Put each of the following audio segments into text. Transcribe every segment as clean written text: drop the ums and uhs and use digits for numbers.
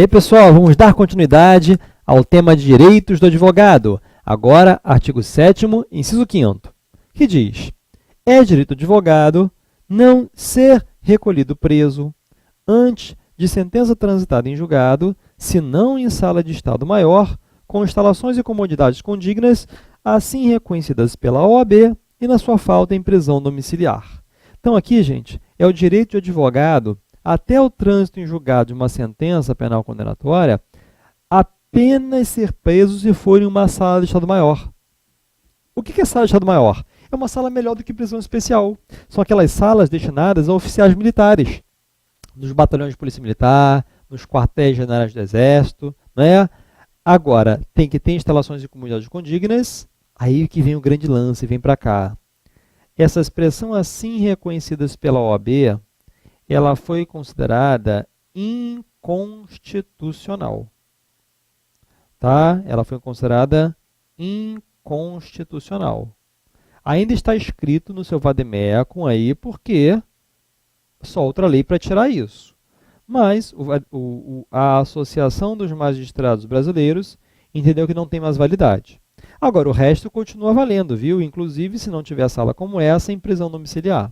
E aí, pessoal, vamos dar continuidade ao tema de direitos do advogado. Agora, artigo 7º, inciso 5º, que diz: é direito do advogado não ser recolhido preso antes de sentença transitada em julgado, se não em sala de estado maior, com instalações e comodidades condignas, assim reconhecidas pela OAB e, na sua falta, em prisão domiciliar. Então, aqui, gente, é o direito do advogado, até o trânsito em julgado de uma sentença penal condenatória, apenas ser preso se for em uma sala de estado maior. O que é sala de estado maior? É uma sala melhor do que prisão especial. São aquelas salas destinadas a oficiais militares, nos batalhões de polícia militar, nos quartéis generais do Exército, né? Agora, tem que ter instalações e comunidades condignas, aí que vem o grande lance, vem para cá. Essa expressão assim reconhecidas pela OAB, ela foi considerada inconstitucional. Tá? Ela foi considerada inconstitucional. Ainda está escrito no seu vademecum aí, porque só outra lei para tirar isso. Mas a Associação dos Magistrados Brasileiros entendeu que não tem mais validade. Agora, o resto continua valendo, viu? Inclusive, se não tiver sala como essa, em prisão domiciliar.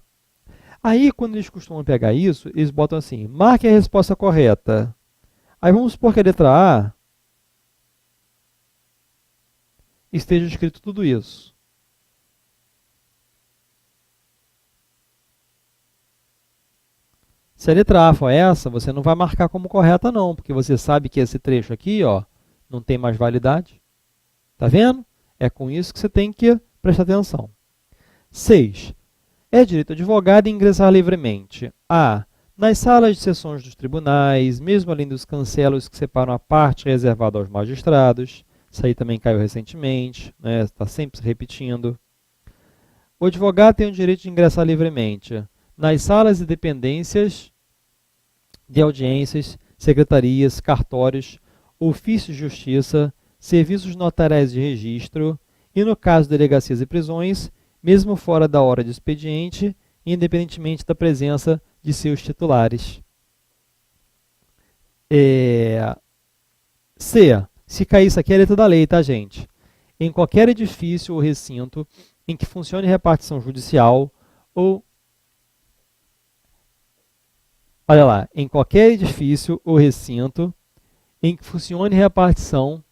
Aí, quando eles costumam pegar isso, eles botam assim: marque a resposta correta. Aí vamos supor que a letra A esteja escrito tudo isso. Se a letra A for essa, você não vai marcar como correta não, porque você sabe que esse trecho aqui, ó, não tem mais validade. Tá vendo? É com isso que você tem que prestar atenção. 6. É direito do advogado ingressar livremente a. nas salas de sessões dos tribunais, mesmo além dos cancelos que separam a parte reservada aos magistrados. Isso aí também caiu recentemente, né? Está sempre se repetindo. O advogado tem o direito de ingressar livremente nas salas e dependências de audiências, secretarias, cartórios, ofícios de justiça, serviços notariais de registro e, no caso de delegacias e prisões, mesmo fora da hora de expediente, independentemente da presença de seus titulares. C. Se cair isso aqui é a letra da lei, tá, gente? Em qualquer edifício ou recinto em que funcione repartição judicial ou... Olha lá, em qualquer edifício ou recinto em que funcione repartição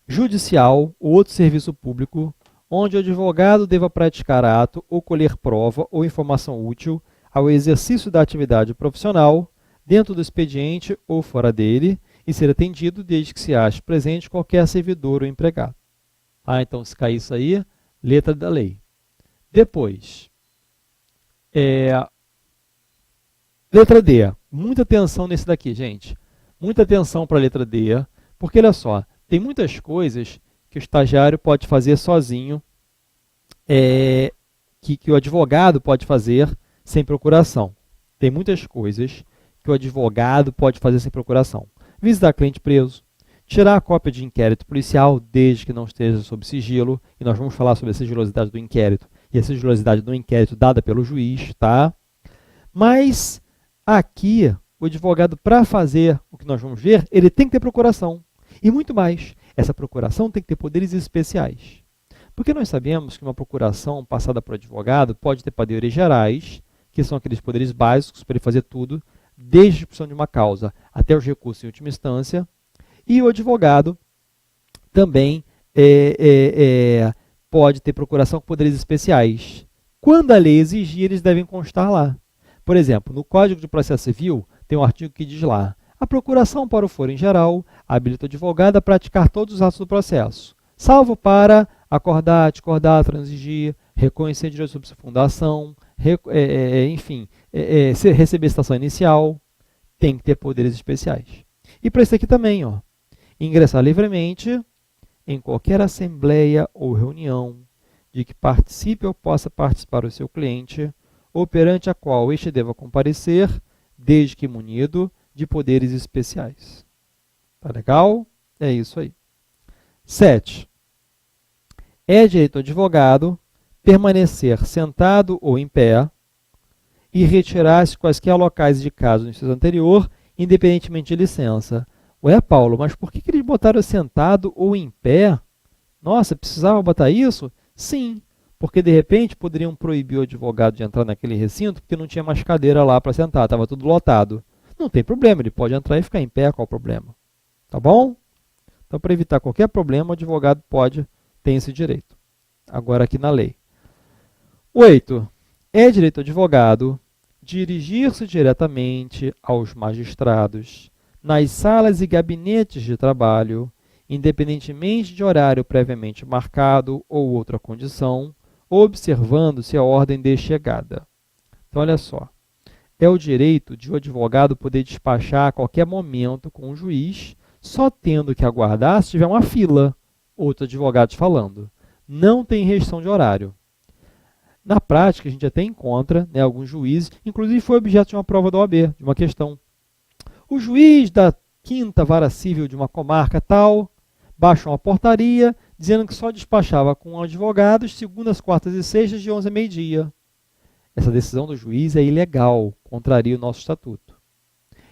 judicial ou outro serviço público, onde o advogado deva praticar ato ou colher prova ou informação útil ao exercício da atividade profissional, dentro do expediente ou fora dele, e ser atendido desde que se ache presente qualquer servidor ou empregado. Então, se cair isso aí, letra da lei. Depois, letra D. Muita atenção nesse daqui, gente. Muita atenção para a letra D, porque, olha só, tem muitas coisas que o estagiário pode fazer sozinho, que o advogado pode fazer sem procuração. Tem muitas coisas que o advogado pode fazer sem procuração. Visitar cliente preso, tirar a cópia de inquérito policial, desde que não esteja sob sigilo, e nós vamos falar sobre a sigilosidade do inquérito, e a sigilosidade do inquérito dada pelo juiz, tá? Mas aqui, o advogado, para fazer o que nós vamos ver, ele tem que ter procuração. E muito mais, essa procuração tem que ter poderes especiais. Porque nós sabemos que uma procuração passada por advogado pode ter poderes gerais, que são aqueles poderes básicos para ele fazer tudo, desde a discussão de uma causa até os recursos em última instância, e o advogado também pode ter procuração com poderes especiais. Quando a lei exigir, eles devem constar lá. Por exemplo, no Código de Processo Civil, tem um artigo que diz lá: a procuração para o foro em geral habilita o advogado a praticar todos os atos do processo, salvo para acordar, discordar, transigir, reconhecer direito sobre sua fundação, enfim, receber citação inicial, tem que ter poderes especiais. E para isso aqui também, ó, ingressar livremente em qualquer assembleia ou reunião de que participe ou possa participar o seu cliente, ou perante a qual este deva comparecer, desde que munido de poderes especiais. Tá legal? É isso aí. 7. É direito do advogado permanecer sentado ou em pé e retirar-se quaisquer locais indicados no inciso anterior, independentemente de licença. Ué, Paulo, mas por que eles botaram sentado ou em pé? Nossa, precisava botar isso? Sim, porque de repente poderiam proibir o advogado de entrar naquele recinto porque não tinha mais cadeira lá para sentar, estava tudo lotado. Não tem problema, ele pode entrar e ficar em pé, qual o problema? Tá bom? Então, para evitar qualquer problema, o advogado tem esse direito. Agora aqui na lei. 8. É direito do advogado dirigir-se diretamente aos magistrados nas salas e gabinetes de trabalho, independentemente de horário previamente marcado ou outra condição, observando-se a ordem de chegada. Então, olha só. É o direito de o advogado poder despachar a qualquer momento com o juiz, só tendo que aguardar se tiver uma fila, outros advogados falando. Não tem restrição de horário. Na prática, a gente até encontra, né, alguns juízes, inclusive foi objeto de uma prova da OAB, de uma questão. O juiz da 5ª Vara Civil de uma comarca tal baixou uma portaria dizendo que só despachava com advogados segundas, quartas e sextas de 11 a meio-dia. Essa decisão do juiz é ilegal, contraria o nosso estatuto.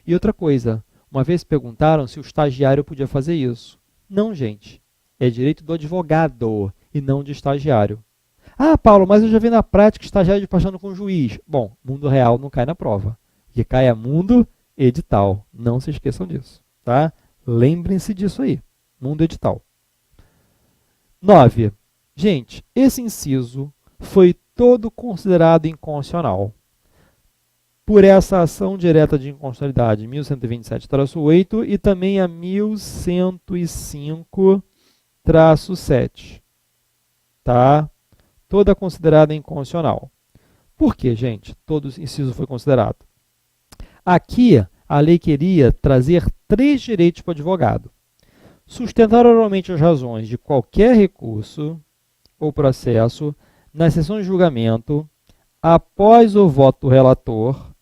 E outra coisa, uma vez perguntaram se o estagiário podia fazer isso. Não, gente. É direito do advogado e não de estagiário. Ah, Paulo, mas eu já vi na prática estagiário despachando com o juiz. Bom, mundo real não cai na prova. O que cai é mundo edital. Não se esqueçam disso, tá? Lembrem-se disso aí. Mundo edital. 9. Gente, esse inciso foi todo considerado inconstitucional por essa ação direta de inconstitucionalidade 1127-8 e também a 1105-7, tá? Toda considerada inconstitucional. Por que, gente? Todo inciso foi considerado. Aqui, a lei queria trazer 3 direitos para o advogado. Sustentar oralmente as razões de qualquer recurso ou processo na sessão de julgamento, após o voto do relator,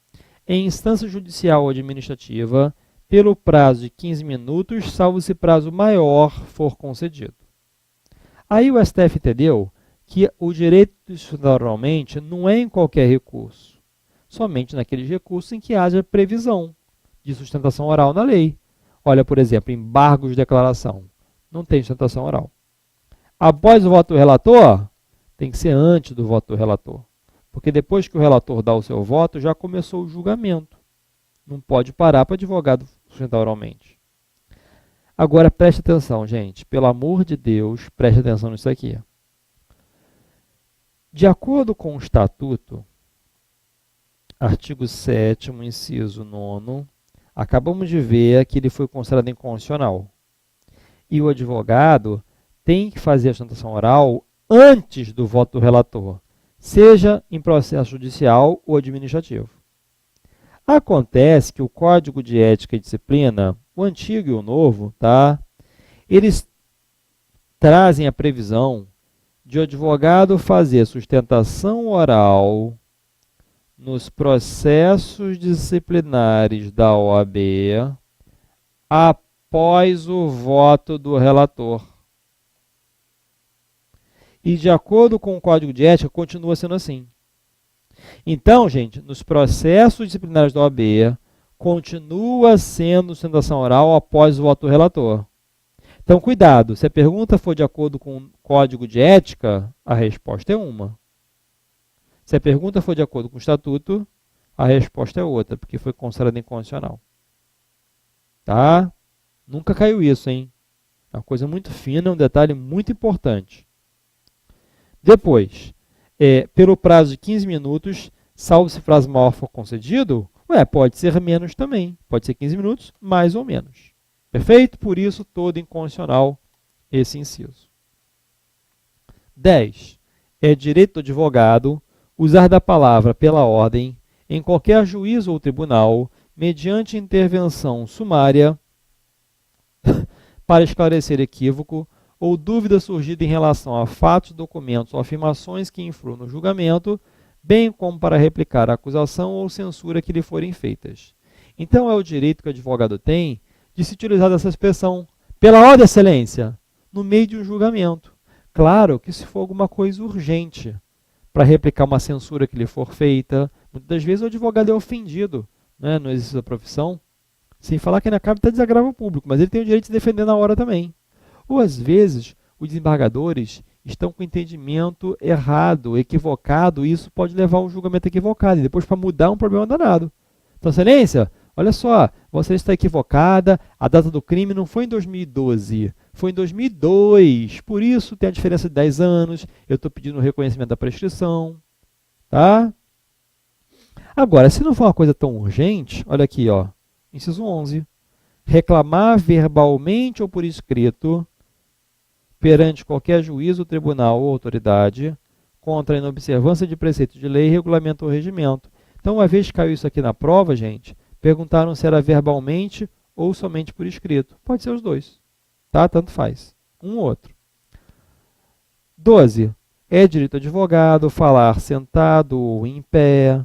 em instância judicial ou administrativa, pelo prazo de 15 minutos, salvo se prazo maior for concedido. Aí o STF entendeu que o direito de sustentar oralmente não é em qualquer recurso, somente naqueles recursos em que haja previsão de sustentação oral na lei. Olha, por exemplo, embargos de declaração. Não tem sustentação oral. Após o voto do relator, tem que ser antes do voto do relator. Porque depois que o relator dá o seu voto, já começou o julgamento. Não pode parar para o advogado sustentar oralmente. Agora, preste atenção, gente. Pelo amor de Deus, preste atenção nisso aqui. De acordo com o Estatuto, artigo 7º, inciso 9º, acabamos de ver que ele foi considerado inconstitucional. E o advogado tem que fazer a sustentação oral antes do voto do relator, seja em processo judicial ou administrativo. Acontece que o Código de Ética e Disciplina, o antigo e o novo, tá? Eles trazem a previsão de o advogado fazer sustentação oral nos processos disciplinares da OAB após o voto do relator. E, de acordo com o Código de Ética, continua sendo assim. Então, gente, nos processos disciplinares da OAB, continua sendo sustentação oral após o voto do relator. Então, cuidado, se a pergunta for de acordo com o Código de Ética, a resposta é uma. Se a pergunta for de acordo com o Estatuto, a resposta é outra, porque foi considerada inconstitucional. Tá? Nunca caiu isso, hein? É uma coisa muito fina, um detalhe muito importante. Depois, pelo prazo de 15 minutos, salvo se prazo maior for concedido, pode ser menos também. Pode ser 15 minutos, mais ou menos. Perfeito? Por isso, todo inconstitucional esse inciso. 10. É direito do advogado usar da palavra pela ordem em qualquer juízo ou tribunal, mediante intervenção sumária, para esclarecer equívoco ou dúvida surgida em relação a fatos, documentos ou afirmações que influam no julgamento, bem como para replicar a acusação ou censura que lhe forem feitas. Então, é o direito que o advogado tem de se utilizar dessa expressão, pela ordem, excelência, no meio de um julgamento. Claro que se for alguma coisa urgente, para replicar uma censura que lhe for feita, muitas das vezes o advogado é ofendido, né, no exercício da profissão. Sem falar que ainda cabe até desagravo público, mas ele tem o direito de se defender na hora também. Ou às vezes, os desembargadores estão com entendimento errado, equivocado, e isso pode levar a um julgamento equivocado, e depois para mudar um problema danado. Então, excelência, olha só, você está equivocada, a data do crime não foi em 2012, foi em 2002, por isso tem a diferença de 10 anos, eu estou pedindo o reconhecimento da prescrição, tá? Agora, se não for uma coisa tão urgente, olha aqui, ó, inciso 11, reclamar verbalmente ou por escrito, perante qualquer juízo, tribunal ou autoridade, contra a inobservância de preceitos de lei, regulamento ou regimento. Então, uma vez que caiu isso aqui na prova, gente, perguntaram se era verbalmente ou somente por escrito. Pode ser os dois, tá? Tanto faz. Um ou outro. 12. É direito do advogado falar sentado ou em pé,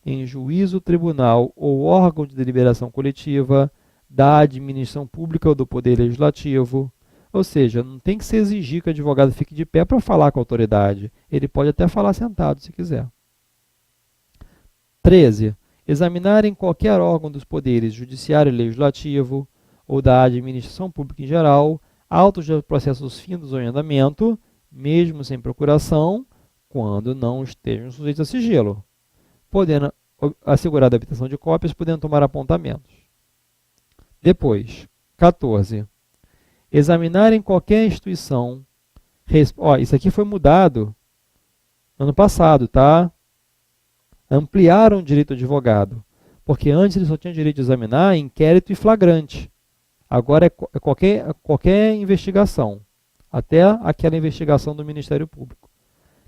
em juízo, tribunal ou órgão de deliberação coletiva, da administração pública ou do poder legislativo. Ou seja, não tem que se exigir que o advogado fique de pé para falar com a autoridade. Ele pode até falar sentado, se quiser. 13. Examinar em qualquer órgão dos poderes judiciário e legislativo ou da administração pública em geral autos de processos findos ou em andamento, mesmo sem procuração, quando não estejam sujeitos a sigilo, podendo assegurar a obtenção de cópias, podendo tomar apontamentos. Depois, 14. Examinar em qualquer instituição... isso aqui foi mudado ano passado, tá? Ampliaram o direito do advogado, porque antes ele só tinha direito de examinar inquérito e flagrante. Agora é qualquer investigação, até aquela investigação do Ministério Público.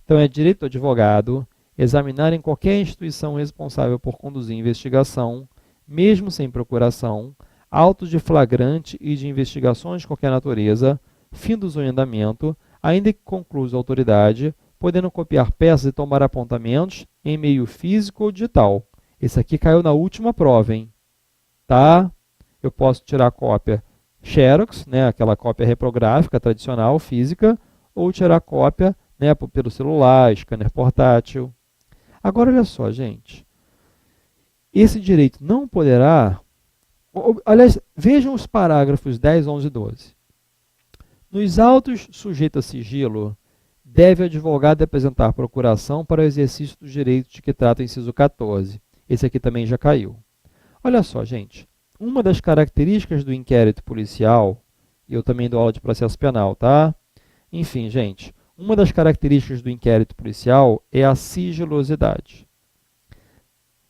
Então é direito do advogado examinar em qualquer instituição responsável por conduzir investigação, mesmo sem procuração, autos de flagrante e de investigações de qualquer natureza, findos ou em andamento, ainda que conclusos a autoridade, podendo copiar peças e tomar apontamentos em meio físico ou digital. Esse aqui caiu na última prova, hein? Tá? Eu posso tirar a cópia Xerox, né, aquela cópia reprográfica tradicional, física, ou tirar a cópia, né, pelo celular, scanner portátil. Agora, olha só, gente. Esse direito não poderá... Aliás, vejam os parágrafos 10, 11 e 12. Nos autos sujeitos a sigilo, deve o advogado apresentar procuração para o exercício dos direitos de que trata o inciso 14. Esse aqui também já caiu. Olha só, gente. Uma das características do inquérito policial, e eu também dou aula de processo penal, tá? Enfim, gente, uma das características do inquérito policial é a sigilosidade.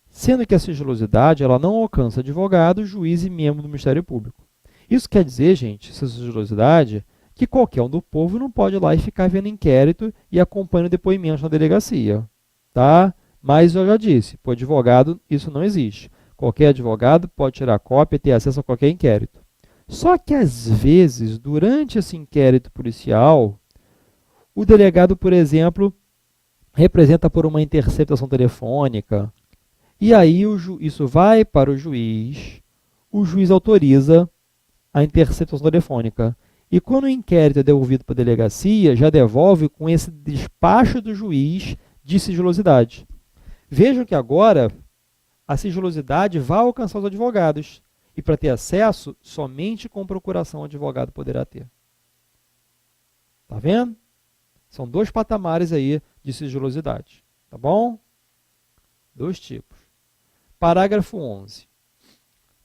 Sendo que a sigilosidade ela não alcança advogado, juiz e membro do Ministério Público. Isso quer dizer, gente, essa sigilosidade, que qualquer um do povo não pode ir lá e ficar vendo inquérito e acompanhando depoimentos na delegacia, tá? Mas eu já disse, para o advogado isso não existe. Qualquer advogado pode tirar cópia e ter acesso a qualquer inquérito. Só que, às vezes, durante esse inquérito policial, o delegado, por exemplo, representa por uma interceptação telefônica, e aí isso vai para o juiz autoriza a interceptação telefônica. E quando o inquérito é devolvido para a delegacia, já devolve com esse despacho do juiz de sigilosidade. Vejam que agora a sigilosidade vai alcançar os advogados. E para ter acesso, somente com procuração o advogado poderá ter. Tá vendo? São dois patamares aí de sigilosidade. Tá bom? Dois tipos. Parágrafo 11.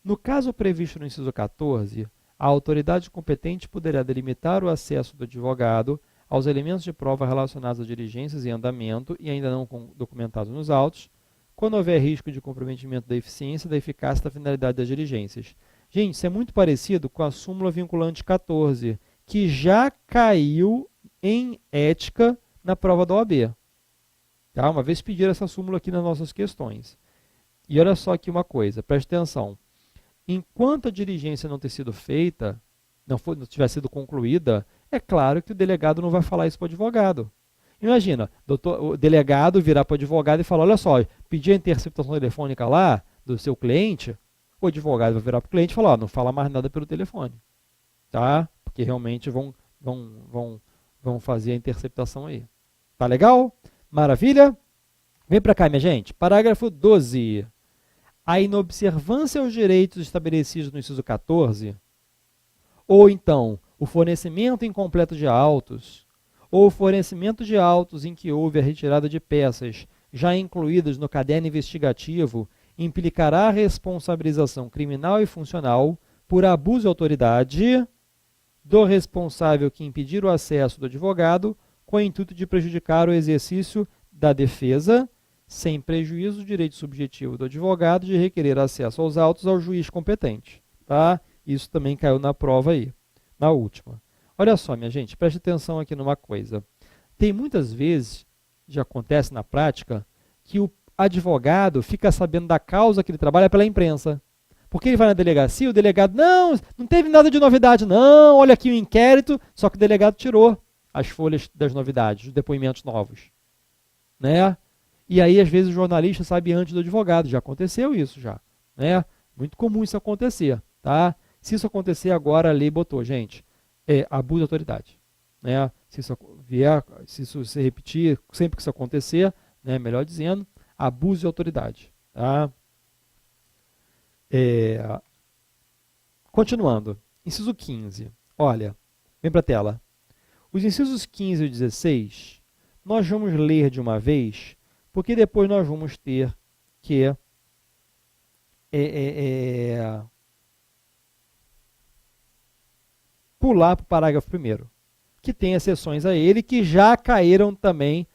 No caso previsto no inciso 14, a autoridade competente poderá delimitar o acesso do advogado aos elementos de prova relacionados a diligências em andamento e ainda não documentados nos autos, quando houver risco de comprometimento da eficiência, da eficácia e da finalidade das diligências. Gente, isso é muito parecido com a súmula vinculante 14, que já caiu em ética na prova da OAB. Tá? Uma vez pediram essa súmula aqui nas nossas questões. E olha só aqui uma coisa, preste atenção. Enquanto a diligência não ter sido feita, não tiver sido concluída, é claro que o delegado não vai falar isso para o advogado. Imagina, o delegado virar para o advogado e falar, olha só, pedi a interceptação telefônica lá do seu cliente, o advogado vai virar para o cliente e falar, não fala mais nada pelo telefone, tá? Porque realmente vão fazer a interceptação aí. Tá legal? Maravilha? Vem para cá, minha gente. Parágrafo 12. a inobservância aos direitos estabelecidos no inciso 14, ou então o fornecimento incompleto de autos, ou o fornecimento de autos em que houve a retirada de peças já incluídas no caderno investigativo, implicará a responsabilização criminal e funcional por abuso de autoridade do responsável que impedir o acesso do advogado com o intuito de prejudicar o exercício da defesa, sem prejuízo do direito subjetivo do advogado de requerer acesso aos autos ao juiz competente. Tá? Isso também caiu na prova aí, na última. Olha só, minha gente, preste atenção aqui numa coisa. Tem muitas vezes, já acontece na prática, que o advogado fica sabendo da causa que ele trabalha pela imprensa. Porque ele vai na delegacia, o delegado, não teve nada de novidade, não, olha aqui o inquérito, só que o delegado tirou as folhas das novidades, os depoimentos novos. Né? E aí, às vezes, o jornalista sabe antes do advogado, já aconteceu isso já. Né? Muito comum isso acontecer. Tá? Se isso acontecer agora, a lei botou, gente, abuso de autoridade. Né? Se isso se repetir, sempre que isso acontecer, né, melhor dizendo, abuso de autoridade. Tá? Continuando, inciso 15. Olha, vem para a tela. Os incisos 15 e 16, nós vamos ler de uma vez, porque depois nós vamos ter que pular para o parágrafo 1º, que tem exceções a ele, que já caíram também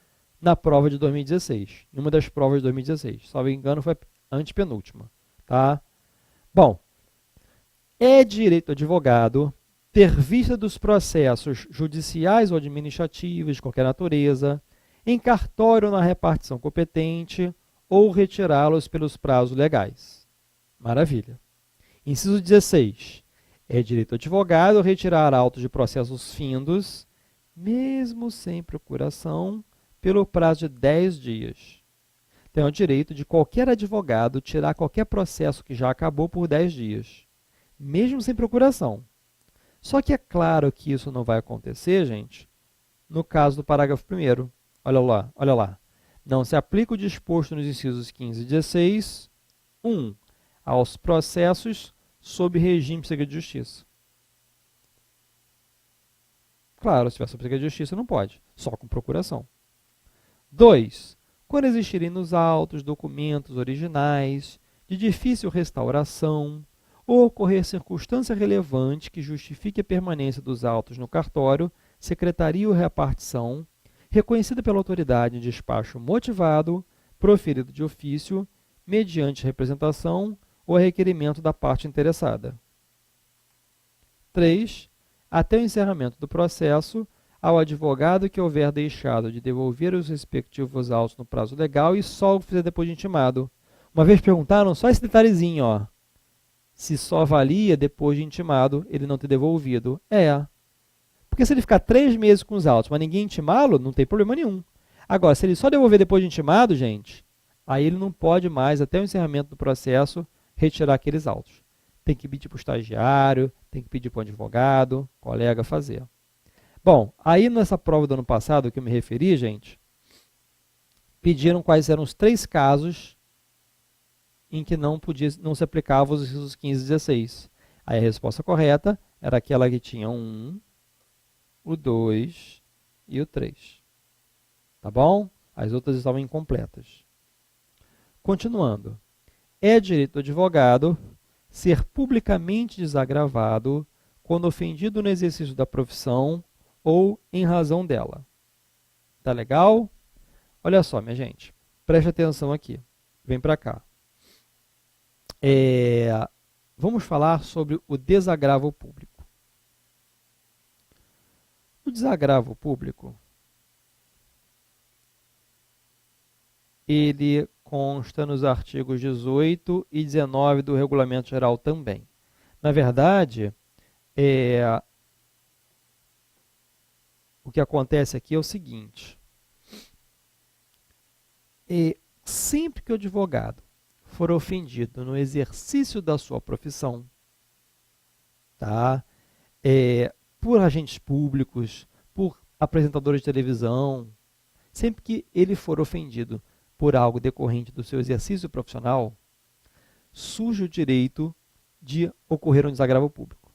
na prova de 2016, numa das provas de 2016. Se não me engano, foi a antepenúltima. Tá? Bom, é direito do advogado ter vista dos processos judiciais ou administrativos de qualquer natureza, em cartório ou na repartição competente, ou retirá-los pelos prazos legais. Maravilha. Inciso 16. É direito do advogado retirar autos de processos findos, mesmo sem procuração, pelo prazo de 10 dias. Tem o direito de qualquer advogado tirar qualquer processo que já acabou por 10 dias, mesmo sem procuração. Só que é claro que isso não vai acontecer, gente, no caso do parágrafo 1º. Olha lá. Não se aplica o disposto nos incisos 15 e 16, 1. Aos processos sob regime de segredo de justiça. Claro, se tiver sob segredo de justiça, não pode, só com procuração. 2. Quando existirem nos autos documentos originais de difícil restauração ou ocorrer circunstância relevante que justifique a permanência dos autos no cartório, secretaria ou repartição, reconhecida pela autoridade em despacho motivado, proferido de ofício, mediante representação ou a requerimento da parte interessada. 3. Até o encerramento do processo, ao advogado que houver deixado de devolver os respectivos autos no prazo legal e só o fizer depois de intimado. Uma vez perguntaram só esse detalhezinho, ó. Se só valia depois de intimado ele não ter devolvido. Porque se ele ficar 3 meses com os autos, mas ninguém intimá-lo, não tem problema nenhum. Agora, se ele só devolver depois de intimado, gente, aí ele não pode mais, até o encerramento do processo, retirar aqueles autos. Tem que pedir para o estagiário, tem que pedir para o advogado, colega fazer. Bom, aí nessa prova do ano passado que eu me referi, gente, pediram quais eram os 3 casos em que não se aplicavam os incisos 15 e 16. Aí a resposta correta era aquela que tinha o 1, o 2 e o 3. Tá bom? As outras estavam incompletas. Continuando. É direito do advogado ser publicamente desagravado quando ofendido no exercício da profissão ou em razão dela. Tá legal? Olha só, minha gente. Preste atenção aqui. Vem para cá. Vamos falar sobre o desagravo público. O desagravo público, ele consta nos artigos 18 e 19 do Regulamento Geral também. Na verdade, o que acontece aqui é o seguinte. Sempre que o advogado for ofendido no exercício da sua profissão, tá? Por agentes públicos, por apresentadores de televisão, sempre que ele for ofendido por algo decorrente do seu exercício profissional, surge o direito de ocorrer um desagravo público.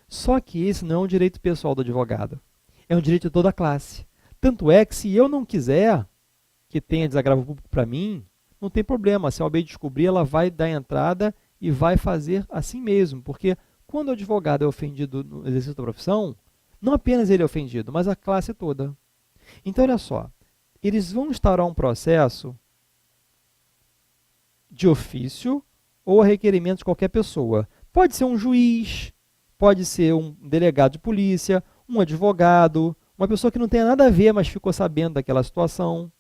Só que esse não é um direito pessoal do advogado, é um direito de toda a classe. Tanto é que se eu não quiser que tenha desagravo público para mim, não tem problema. Se a OAB descobrir, ela vai dar entrada e vai fazer assim mesmo, porque quando o advogado é ofendido no exercício da profissão, não apenas ele é ofendido, mas a classe toda. Então, olha só, eles vão instaurar um processo de ofício ou a requerimento de qualquer pessoa. Pode ser um juiz, pode ser um delegado de polícia, um advogado, uma pessoa que não tenha nada a ver, mas ficou sabendo daquela situação,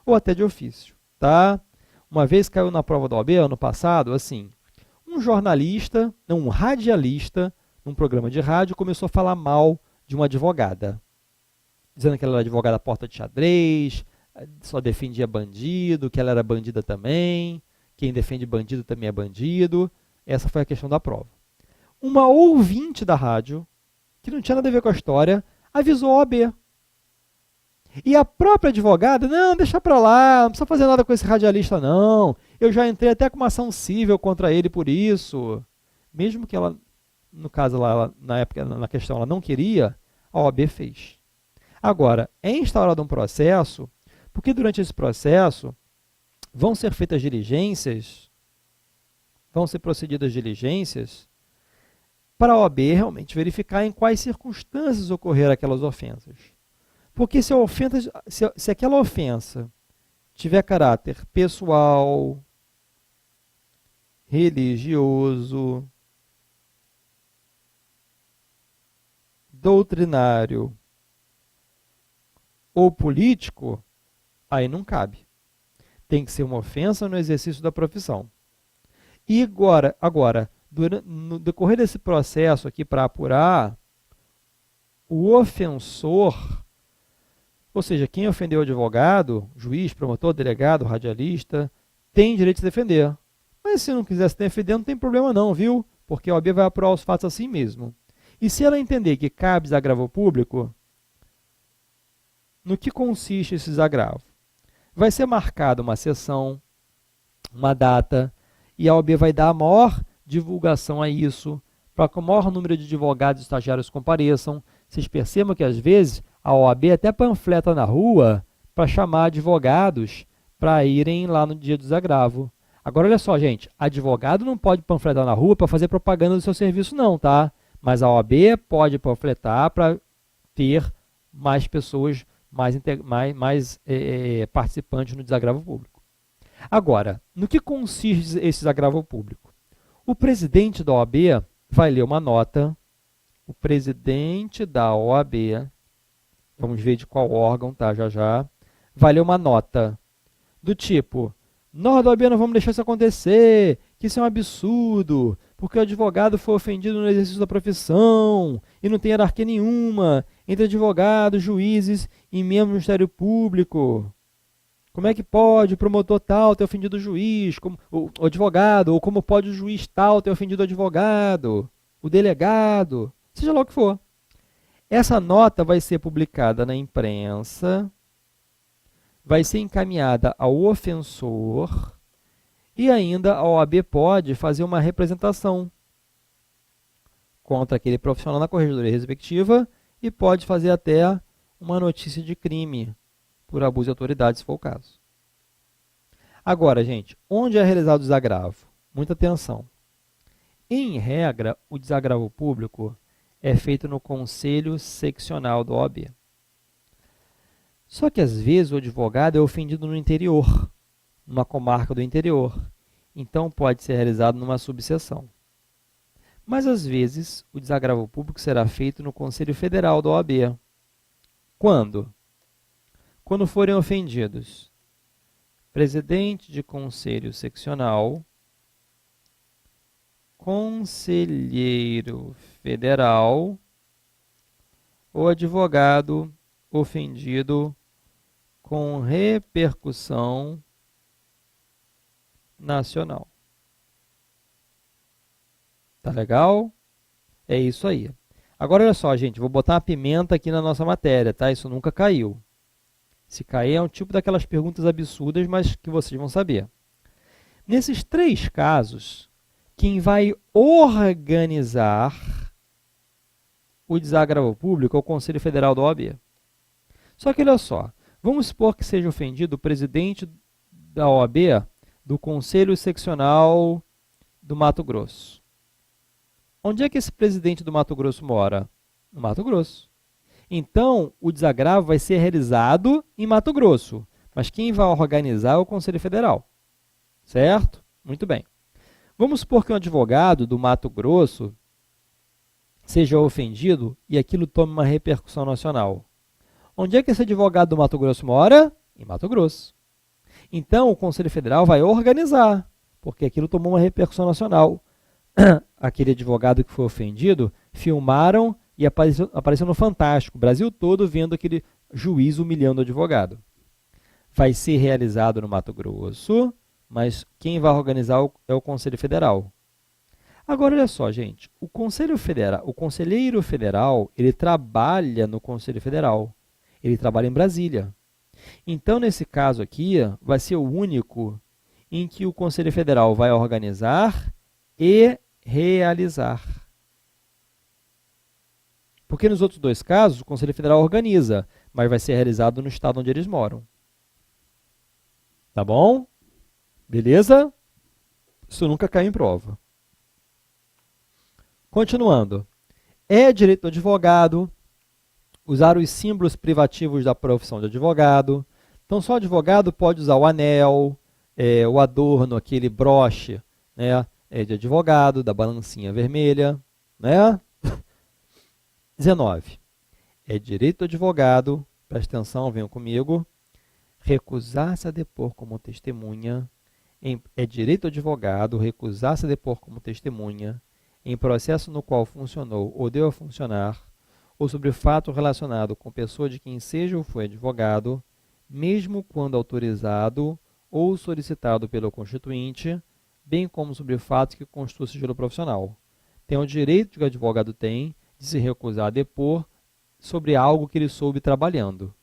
ou até de ofício, tá? Uma vez caiu na prova da OAB, ano passado, assim, um jornalista, não, um radialista, num programa de rádio, começou a falar mal de uma advogada, dizendo que ela era advogada porta de xadrez, só defendia bandido, que ela era bandida também, quem defende bandido também é bandido. Essa foi a questão da prova. Uma ouvinte da rádio, que não tinha nada a ver com a história, avisou a OAB. E a própria advogada, não, deixa pra lá, não precisa fazer nada com esse radialista não, eu já entrei até com uma ação civil contra ele por isso. Mesmo que ela, no caso lá, na época, na questão, ela não queria, a OAB fez. Agora, é instaurado um processo, porque durante esse processo vão ser feitas diligências, vão ser procedidas diligências, para a OAB realmente verificar em quais circunstâncias ocorreram aquelas ofensas. Porque se aquela ofensa tiver caráter pessoal, religioso, doutrinário ou político, aí não cabe. Tem que ser uma ofensa no exercício da profissão. E agora no decorrer desse processo aqui para apurar, o ofensor, ou seja, quem ofendeu o advogado, juiz, promotor, delegado, radialista, tem direito de se defender. Mas se não quiser se defender, não tem problema não, viu? Porque a OAB vai apurar os fatos assim mesmo. E se ela entender que cabe desagravo público, no que consiste esse desagravo? Vai ser marcada uma sessão, uma data, e a OAB vai dar a maior divulgação a isso, para que o maior número de advogados e estagiários compareçam. Vocês percebam que, às vezes, a OAB até panfleta na rua para chamar advogados para irem lá no dia do desagravo. Agora, olha só, gente, advogado não pode panfletar na rua para fazer propaganda do seu serviço, não, tá? Mas a OAB pode panfletar para ter mais pessoas, mais participantes no desagravo público. Agora, no que consiste esse desagravo público? O presidente da OAB vai ler uma nota, o presidente da OAB, vamos ver de qual órgão, tá, já, vai ler uma nota do tipo: nós da OAB não vamos deixar isso acontecer, que isso é um absurdo, porque o advogado foi ofendido no exercício da profissão e não tem hierarquia nenhuma entre advogados, juízes e membros do Ministério Público. Como é que pode o promotor tal ter ofendido o juiz, o advogado, ou como pode o juiz tal ter ofendido o advogado, o delegado, seja lá o que for. Essa nota vai ser publicada na imprensa, vai ser encaminhada ao ofensor e ainda a OAB pode fazer uma representação contra aquele profissional na corregedoria respectiva e pode fazer até uma notícia de crime por abuso de autoridade, se for o caso. Agora, gente, onde é realizado o desagravo? Muita atenção. Em regra, o desagravo público é feito no Conselho Seccional da OAB. Só que, às vezes, o advogado é ofendido no interior, numa comarca do interior. Então, pode ser realizado numa subseção. Mas, às vezes, o desagravo público será feito no Conselho Federal da OAB. Quando? Quando forem ofendidos presidente de conselho seccional, conselheiro federal ou advogado ofendido com repercussão nacional. Tá legal? É isso aí. Agora, olha só, gente, vou botar uma pimenta aqui na nossa matéria, tá? Isso nunca caiu. Se cair, é um tipo daquelas perguntas absurdas, mas que vocês vão saber. Nesses 3 casos, quem vai organizar o desagravo público é o Conselho Federal da OAB. Só que olha só, vamos supor que seja ofendido o presidente da OAB do Conselho Seccional do Mato Grosso. Onde é que esse presidente do Mato Grosso mora? No Mato Grosso. Então, o desagravo vai ser realizado em Mato Grosso, mas quem vai organizar é o Conselho Federal. Certo? Muito bem. Vamos supor que um advogado do Mato Grosso seja ofendido e aquilo tome uma repercussão nacional. Onde é que esse advogado do Mato Grosso mora? Em Mato Grosso. Então, o Conselho Federal vai organizar, porque aquilo tomou uma repercussão nacional. Aquele advogado que foi ofendido, filmaram e apareceu no Fantástico, o Brasil todo vendo aquele juiz humilhando o advogado. Vai ser realizado no Mato Grosso, mas quem vai organizar é o Conselho Federal. Agora, olha só, gente, o conselheiro federal, ele trabalha no Conselho Federal, ele trabalha em Brasília. Então, nesse caso aqui, vai ser o único em que o Conselho Federal vai organizar e realizar. Porque nos outros 2 casos, o Conselho Federal organiza, mas vai ser realizado no estado onde eles moram. Tá bom? Beleza? Isso nunca cai em prova. Continuando. É direito do advogado usar os símbolos privativos da profissão de advogado. Então, só o advogado pode usar o anel, o adorno, aquele broche, né, de advogado, da balancinha vermelha. Né? 19. É direito do advogado, presta atenção, venham comigo, recusar-se a depor como testemunha. É direito do advogado recusar-se a depor como testemunha em processo no qual funcionou ou deu a funcionar, ou sobre fato relacionado com pessoa de quem seja ou foi advogado, mesmo quando autorizado ou solicitado pelo constituinte, bem como sobre fatos que constituem sigilo profissional. Tem o direito que o advogado tem de se recusar a depor sobre algo que ele soube trabalhando.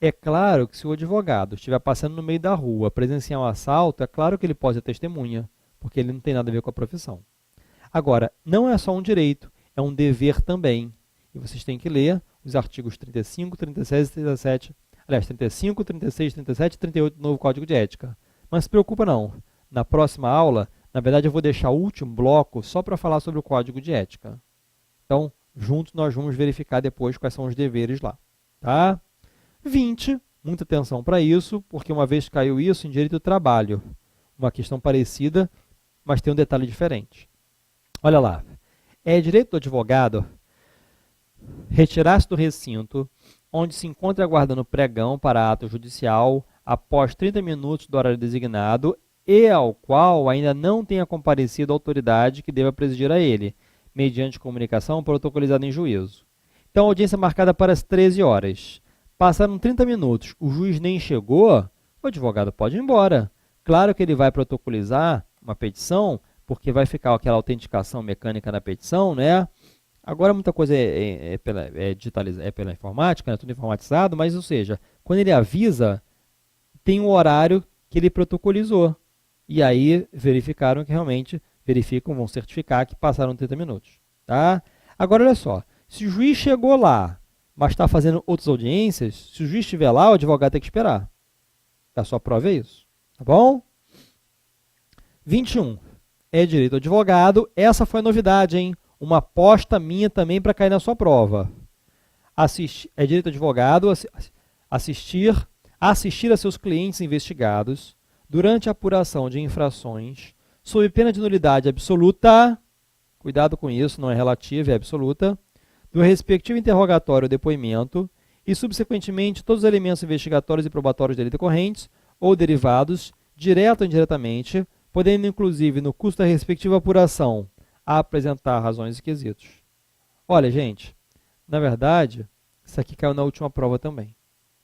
É claro que se o advogado estiver passando no meio da rua, presenciar um assalto, é claro que ele pode ser testemunha, porque ele não tem nada a ver com a profissão. Agora, não é só um direito, é um dever também. E vocês têm que ler os artigos 35, 36 e 37, aliás, 35, 36, 37 e 38 do novo Código de Ética. Mas não se preocupa não, na próxima aula, na verdade eu vou deixar o último bloco só para falar sobre o Código de Ética. Então, juntos nós vamos verificar depois quais são os deveres lá. Tá? 20, muita atenção para isso, porque uma vez caiu isso em direito do trabalho. Uma questão parecida, mas tem um detalhe diferente. Olha lá, é direito do advogado retirar-se do recinto onde se encontra aguardando pregão para ato judicial após 30 minutos do horário designado e ao qual ainda não tenha comparecido a autoridade que deva presidir a ele, mediante comunicação protocolizada em juízo. Então, a audiência é marcada para as 13 horas. Passaram 30 minutos, o juiz nem chegou, o advogado pode ir embora. Claro que ele vai protocolizar uma petição, porque vai ficar aquela autenticação mecânica na petição, né? Agora muita coisa é pela informática, é tudo informatizado, mas, ou seja, quando ele avisa, tem um horário que ele protocolizou. E aí verificaram que realmente, vão certificar que passaram 30 minutos. Tá? Agora, olha só, se o juiz chegou lá, mas está fazendo outras audiências, se o juiz estiver lá, o advogado tem que esperar. A sua prova é isso. Tá bom? 21. É direito do advogado. Essa foi a novidade, hein? Uma aposta minha também para cair na sua prova. É direito do advogado assistir a seus clientes investigados durante a apuração de infrações sob pena de nulidade absoluta, cuidado com isso, não é relativa, é absoluta, do respectivo interrogatório ou depoimento e, subsequentemente, todos os elementos investigatórios e probatórios dele decorrentes ou derivados, direto ou indiretamente, podendo, inclusive, no curso da respectiva apuração, apresentar razões e quesitos. Olha, gente, na verdade, isso aqui caiu na última prova também,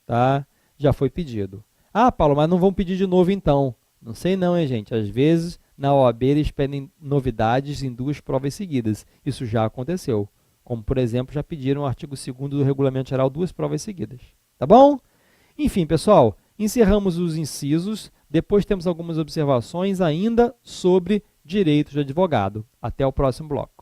tá? Já foi pedido. Ah, Paulo, mas não vão pedir de novo então. Não sei não, hein, gente? Às vezes, na OAB, eles pedem novidades em 2 provas seguidas. Isso já aconteceu. Como, por exemplo, já pediram no artigo 2º do Regulamento Geral 2 provas seguidas. Tá bom? Enfim, pessoal, encerramos os incisos Depois temos algumas observações ainda sobre direitos do advogado. Até o próximo bloco.